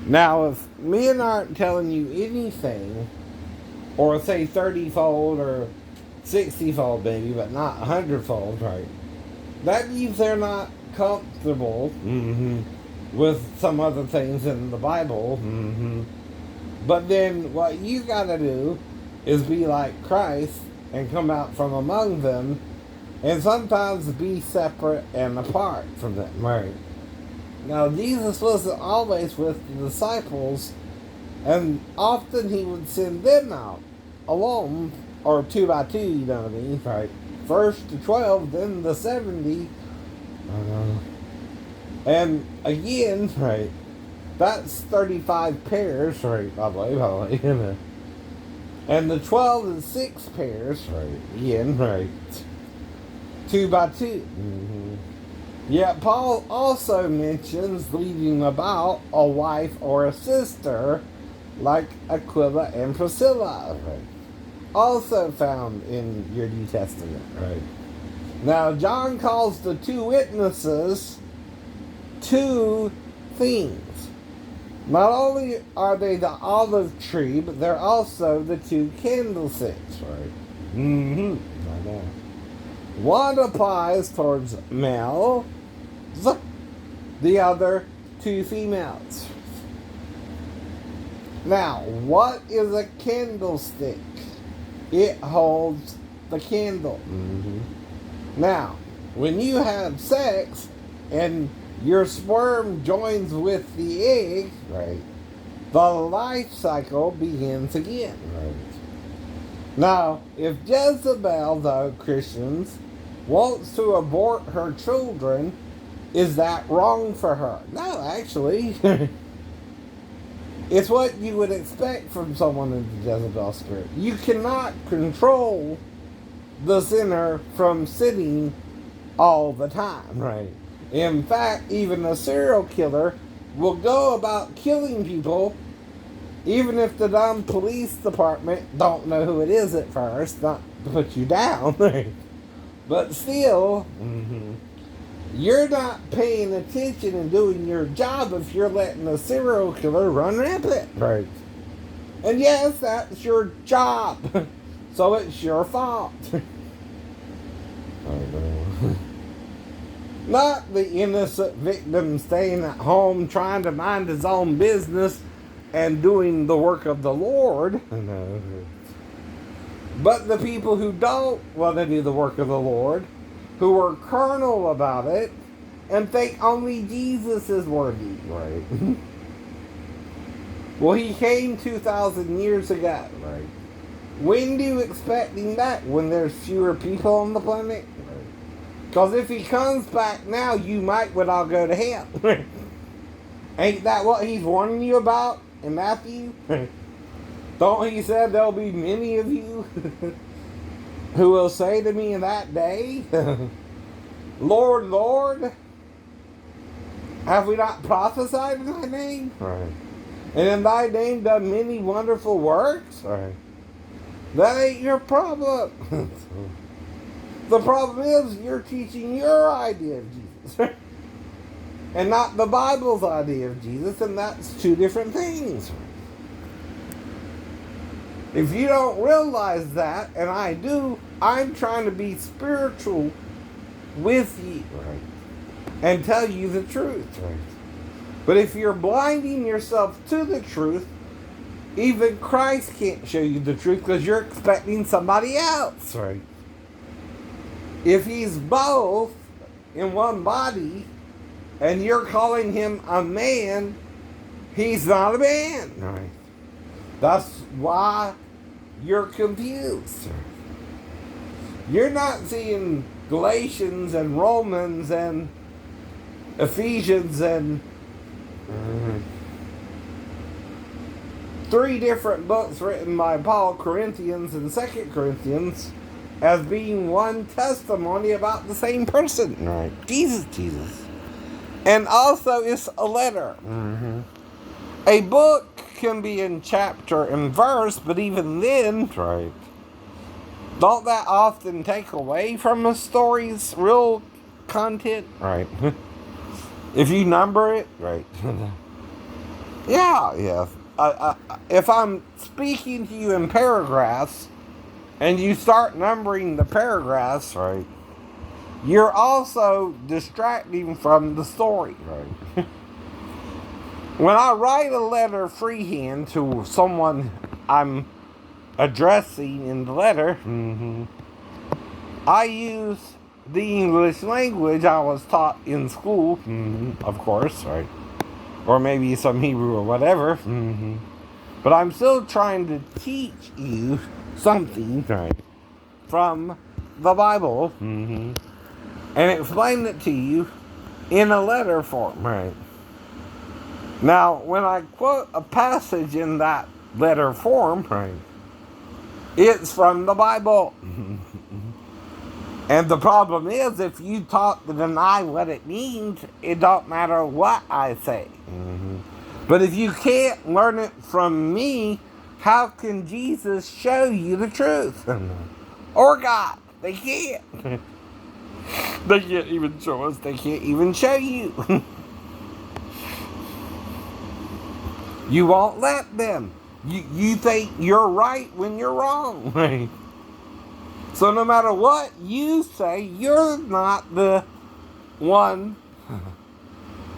Now, if men aren't telling you anything, or say 30-fold or 60-fold maybe, but not 100-fold, right? That means they're not comfortable with some other things in the Bible. But then what you gotta do is be like Christ and come out from among them and sometimes be separate and apart from them, right? Now, Jesus wasn't always with the disciples, and often he would send them out alone, or 2 by 2, you know what I mean, right? First the 12, then the 70. And again, right, that's 35 pairs, right, by the way. And the 12 is 6 pairs, right, again, right, 2 by 2. Yet Paul also mentions leaving about a wife or a sister like Aquila and Priscilla, right? Also found in your New Testament, right? Now, John calls the 2 witnesses 2 things. Not only are they the olive tree, but they're also the 2 candlesticks, right? I know. One applies towards male, the other 2 females. Now, what is a candlestick? It holds the candle. Now, when you have sex and your sperm joins with the egg, right, the life cycle begins again. Right. Now, if Jezebel, though, Christians, wants to abort her children, is that wrong for her? No, actually. It's what you would expect from someone in the Jezebel spirit. You cannot control the sinner from sinning all the time, right? In fact, even a serial killer will go about killing people even if the dumb police department don't know who it is at first, not to put you down, right? But still, you're not paying attention and doing your job if you're letting a serial killer run rampant. Right. And yes, that's your job. So it's your fault. Not the innocent victim staying at home trying to mind his own business and doing the work of the Lord. But the people who don't want to do the work of the Lord, who are carnal about it, and think only Jesus is worthy, right? Well, he came 2,000 years ago, right? When do you expect him back? When there's fewer people on the planet? Because if he comes back now, you might would all go to hell. Ain't that what he's warning you about in Matthew? Don't he said there'll be many of you who will say to me in that day, Lord, Lord, have we not prophesied in thy name? Right. And in thy name done many wonderful works? Right. That ain't your problem. The problem is you're teaching your idea of Jesus. And not the Bible's idea of Jesus, and that's 2 different things. If you don't realize that, and I do, I'm trying to be spiritual with you, right, and tell you the truth. Right. But if you're blinding yourself to the truth, even Christ can't show you the truth because you're expecting somebody else. Right. If he's both in one body and you're calling him a man, he's not a man. Right. That's why you're confused. You're not seeing Galatians and Romans and Ephesians and 3 different books written by Paul, Corinthians and 2 Corinthians, as being one testimony about the same person. Right. Jesus. And also it's a letter. A book can be in chapter and verse, but even then, right, don't that often take away from a story's real content? Right. If you number it, right. Yeah, yes. If I'm speaking to you in paragraphs and you start numbering the paragraphs, right, you're also distracting from the story, right? When I write a letter freehand to someone I'm addressing in the letter, I use the English language I was taught in school, of course, right? Or maybe some Hebrew or whatever. But I'm still trying to teach you something, right, from the Bible, and explain it to you in a letter form, right? Now, when I quote a passage in that letter form, right, it's from the Bible. And the problem is, if you talk to deny what it means, it don't matter what I say. But if you can't learn it from me, how can Jesus show you the truth? Or God? They can't. They can't even show us. They can't even show you. You won't let them. You think you're right when you're wrong. Right? So no matter what you say, you're not the one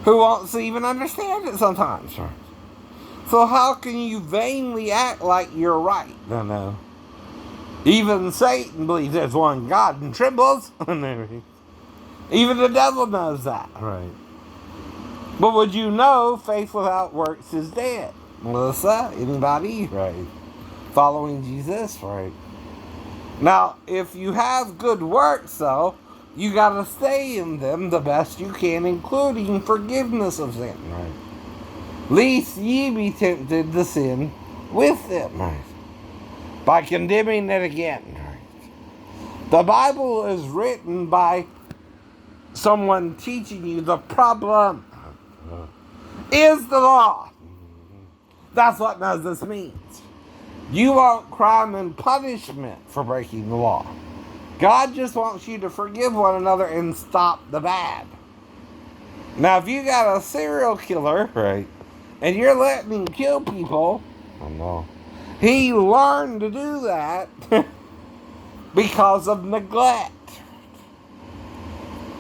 who wants to even understand it sometimes. So how can you vainly act like you're right? No. Even Satan believes there's one God and trembles. Even the devil knows that. Right. But would you know faith without works is dead? Melissa, anybody? Right. Following Jesus? Right. Now, if you have good works, though, you gotta stay in them the best you can, including forgiveness of sin. Right. Lest ye be tempted to sin with them. Right. By condemning it again. Right. The Bible is written by someone teaching you the problem is the law. That's what none of this means. You want crime and punishment for breaking the law. God just wants you to forgive one another and stop the bad. Now, if you got a serial killer, right, and you're letting him kill people, oh no, he learned to do that because of neglect.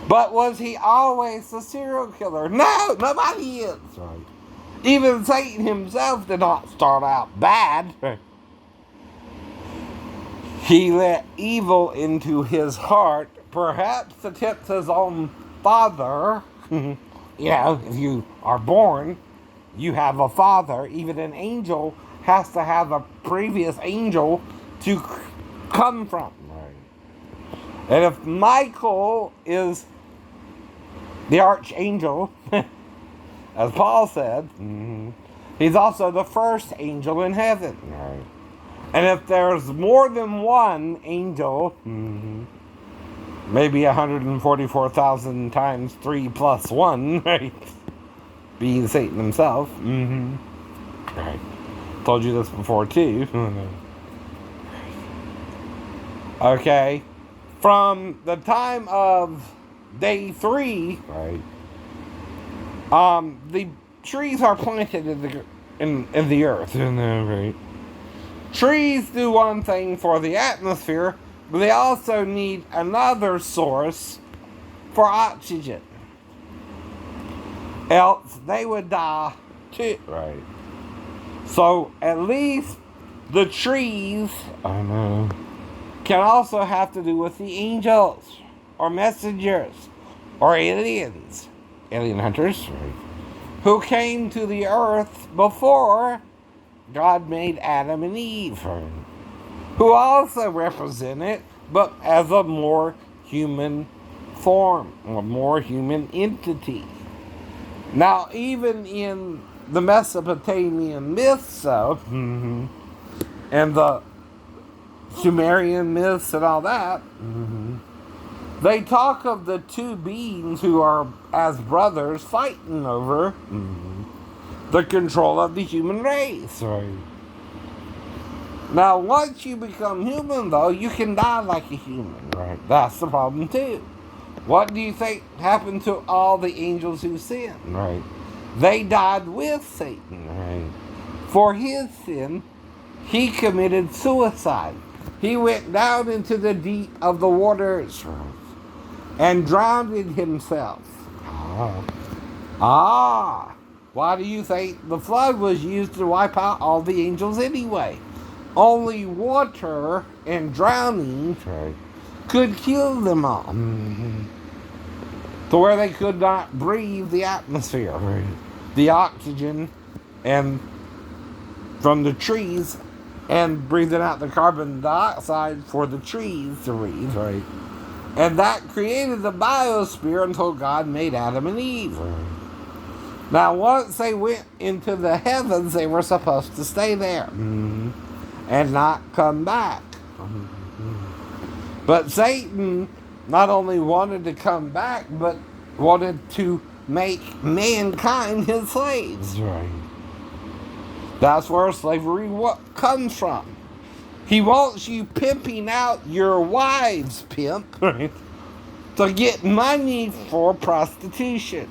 But was he always a serial killer? No, nobody is. Right. Even Satan himself did not start out bad. He let evil into his heart, perhaps to tempt his own father. You know, if you are born, you have a father. Even an angel has to have a previous angel to come from. Right. And if Michael is the archangel, as Paul said, he's also the first angel in heaven. Right. And if there's more than one angel, maybe 144,000 times 3 plus 1, right? Being Satan himself. Right. Told you this before too. Okay. From the time of day 3, right? The trees are planted in the earth, right? Trees do one thing for the atmosphere, but they also need another source for oxygen. Else they would die too. Right. So at least the trees, I know, can also have to do with the angels or messengers or aliens, alien hunters, right, who came to the earth before God made Adam and Eve, who also represent it, but as a more human form, a more human entity. Now, even in the Mesopotamian myths, though, and the Sumerian myths and all that, they talk of the two beings who are as brothers fighting over the control of the human race. Right. Now, once you become human, though, you can die like a human. Right. That's the problem, too. What do you think happened to all the angels who sinned? Right. They died with Satan. Right. For his sin, he committed suicide. He went down into the deep of the waters and drowned himself. Why do you think the flood was used to wipe out all the angels anyway? Only water and drowning could kill them all. To where they could not breathe the atmosphere, the oxygen, and from the trees, and breathing out the carbon dioxide for the trees to breathe, right? And that created the biosphere until God made Adam and Eve. Now, once they went into the heavens, they were supposed to stay there and not come back. But Satan not only wanted to come back, but wanted to make mankind his slaves. Right. That's where slavery comes from. He wants you pimping out your wives, pimp, to get money for prostitution.